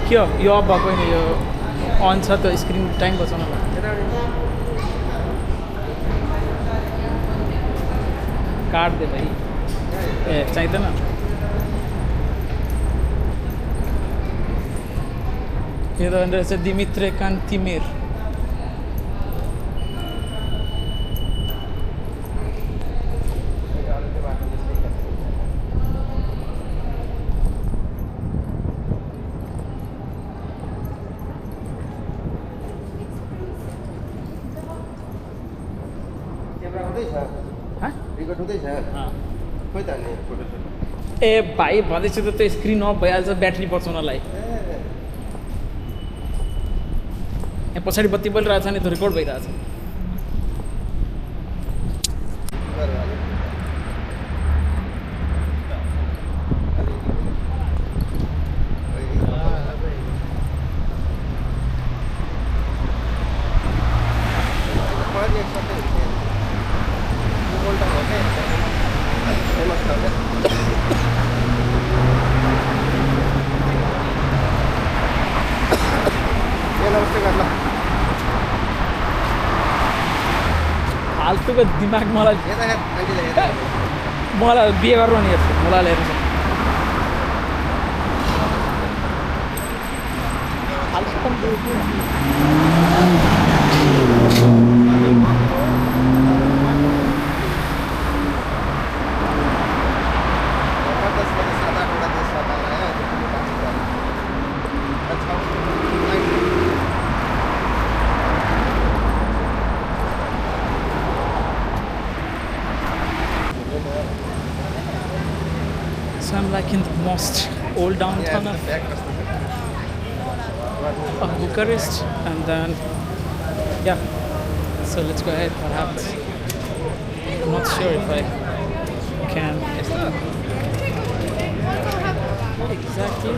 के हो यो अफ भएको होइन यो अन छ त्यो स्क्रिन टाइम बचाउनलाई काट दे भाइ ए चाहिँदैन यो त रहेछ दिमित्र कान्तिमिर ए भाइ भन्दैछ त त्यो स्क्रिन अफ भइहाल्छ ब्याट्री बचाउनलाई यहाँ पछाडि बत्ती बलिरहेछ नि त्यो रेकर्ड भइरहेछ फाल्तुको दिमाग मलाई बिहे गर्नु नि हेर्छु मलाई हेर्नु So I'm like in the most old downtown of Bucharest, and then yeah, so let's go ahead. What happens? I'm not sure if I can exactly.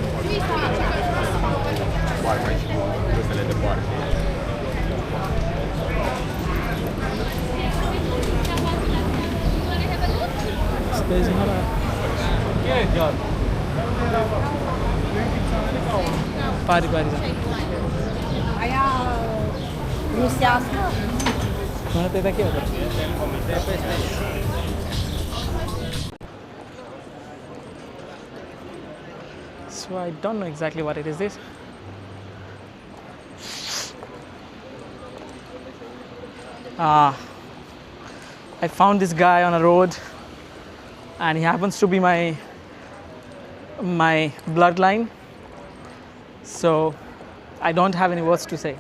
So there's another. Pari aia rusească. Nu te dai chiar. So I don't know exactly what it is this. I found this guy on a road and he happens to be my bloodline, so I don't have any words to say.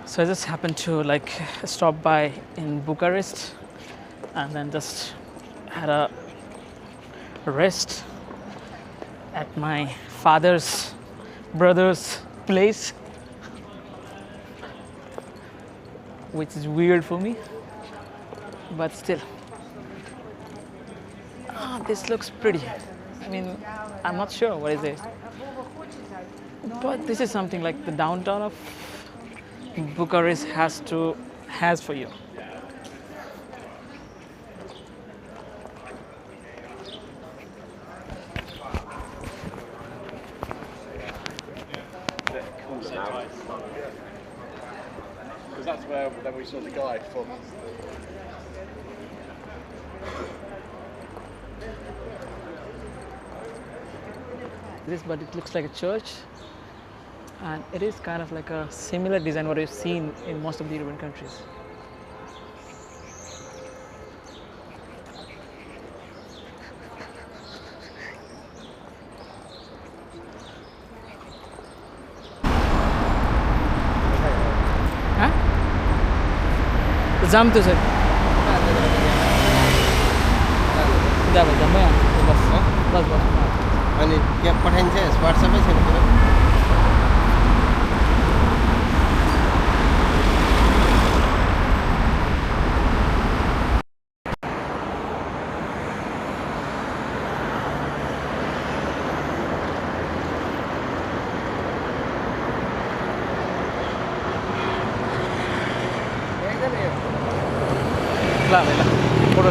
So I just happened to like stop by in Bucharest and then just had a rest at my father's brother's place, which is weird for me, but still this looks pretty. I mean, I'm not sure what is it, but this is something like the downtown of Bucharest has for you. Because that's where then we saw the guy from. But it looks like a church, and it is kind of like a similar design what we've seen in most of the European countries. Jam tu sir. Dah jam ya. Bas. अनि क्या पठाइन्छ WhatsApp-मै छैन पुरा ल photo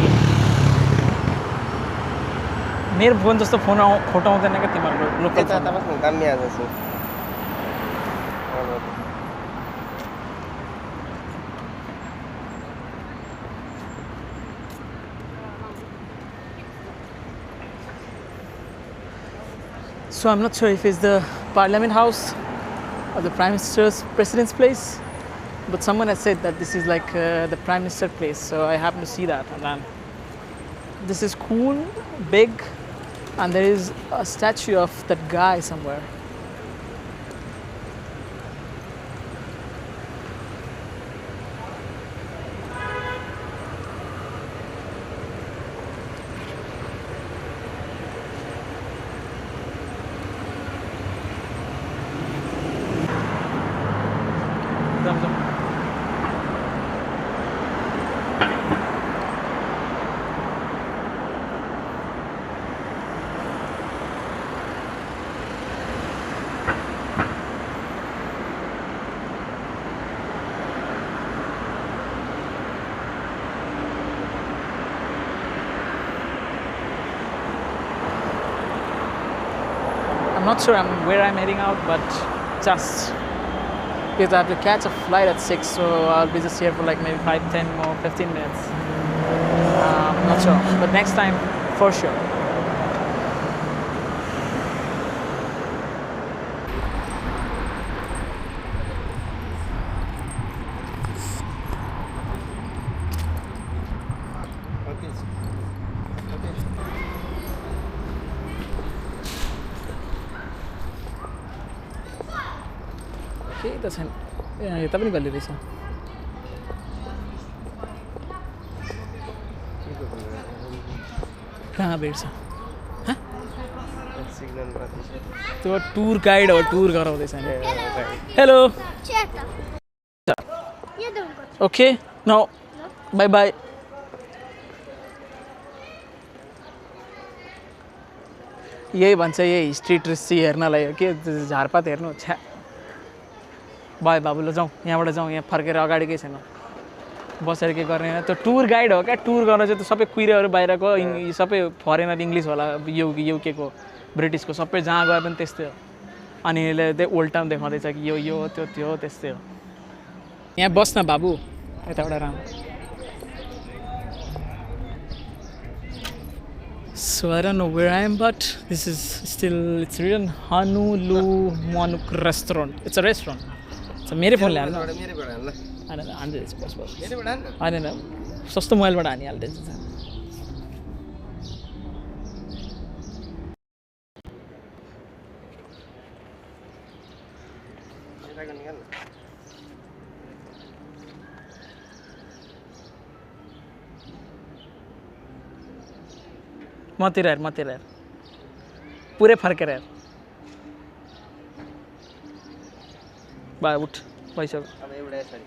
मेरो phone जस्तो phone photo आउँदैन क्या तिमीहरूको लोकल यता यता बस्नु दामी आज छु So I'm not sure if it's the Parliament House or the Prime Minister's President's place, but someone has said that this is like the Prime Minister place. So I happen to see that, and then this is cool, big, and there is a statue of that guy somewhere. I'm not sure where I'm heading out, but just because I have to catch a flight at 6, so I'll be just here for like maybe 5, 10 more, 15 minutes. I'm not sure, but next time for sure. केही त छैन यता पनि गल्ली रहेछ कहाँ भेट्छ त्यो टुर गाइड हो टुर गराउँदैछ hello okay no bye bye यही भन्छ यही स्ट्रिट रेसी हेर्नलाई हो के झारपात हेर्नु छ्या बाई बाबु ल जाउँ यहाँबाट जाउँ यहाँ फर्केर अगाडि केही छैन बसेर के गर्ने त्यो टुर गाइड हो क्या टुर गर्न चाहिँ त्यो सबै कुहिरेहरू बाहिरको सबै फरेनर इङ्ग्लिस होला युकेको ब्रिटिसको सबै जहाँ गए पनि त्यस्तै हो अनि यसले त्यही ओल्ड टाउन देखाउँदैछ कि यो त्यो त्यस्तै हो यहाँ बस्न बाबु यताबाट राम्रो So I don't know where I am, but this is still, it's written Hanulu Manuk restaurant. It's a restaurant. So मेरे फोन ले आना आने दे बस आने ना सस्तो मोबाइलबाट हानि हाल्दै छ मतिर हेर पुरै फर्केर हेर बा उठ भइसक्यो अब एउटा यसरी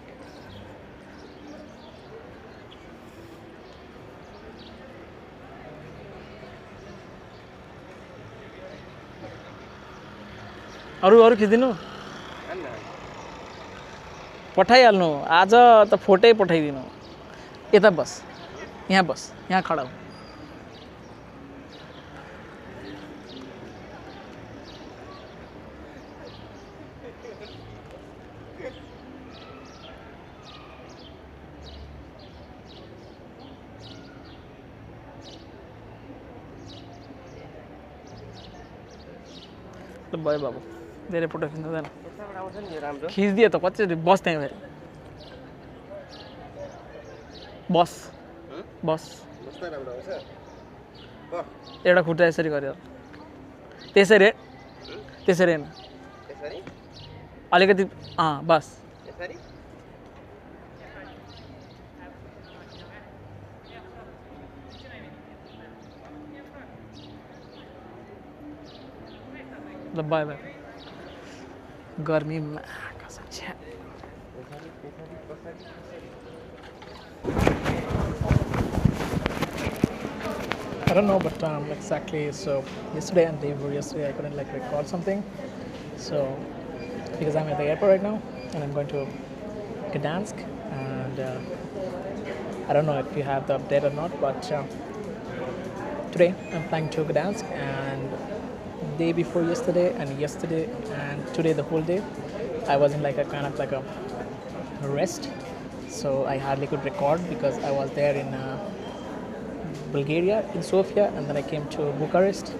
अरू खिचिदिनु पठाइहाल्नु आज त फोटै पठाइदिनु यता बस यहाँ खडा हो भयो बाबु धेरै फोटो खिच्दैन खिचिदिए त कति बस त्यहीँ भएर बस एउटा खुट्टा यसरी गरेर त्यसरी होइन अलिकति बस ल बाई बाई गर्मीमा कसम छ्या I don't know, but exactly. So yesterday and day before yesterday, I couldn't like record something. So because I'm at the airport right now, and I'm going to Gdansk, and I don't know if you have the update or not, but today I'm flying to Gdansk, and day before yesterday and today the whole day I was in like a kind of like a rest, so I hardly could record because I was there in Bulgaria, in Sofia, and then I came to Bucharest.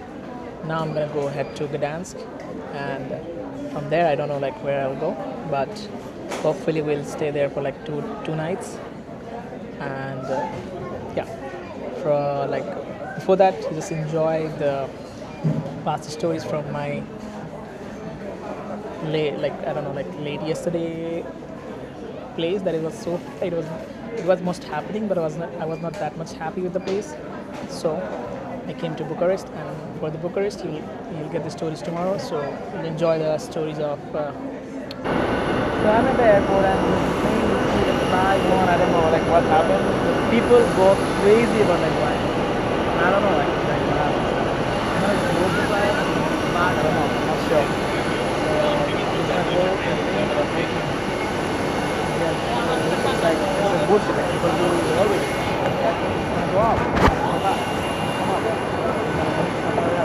Now I'm gonna go head to Gdansk, and from there I don't know like where I'll go, but hopefully we'll stay there for like two nights. And yeah, for like before that, just enjoy the past stories from my late yesterday place. That it was so it was most happening, but I was not that much happy with the place. So I came to Bucharest, and for the Bucharest you'll get the stories tomorrow. So you'll enjoy the stories of. So I'm at the airport, and maybe the flight on. I don't know like what happened. People go crazy about like why. I don't know like what happened. I'm gonna go to flight, but I don't know. I'm not sure. So I'm just gonna go and think about making. Yeah, it's like it's a bullshit.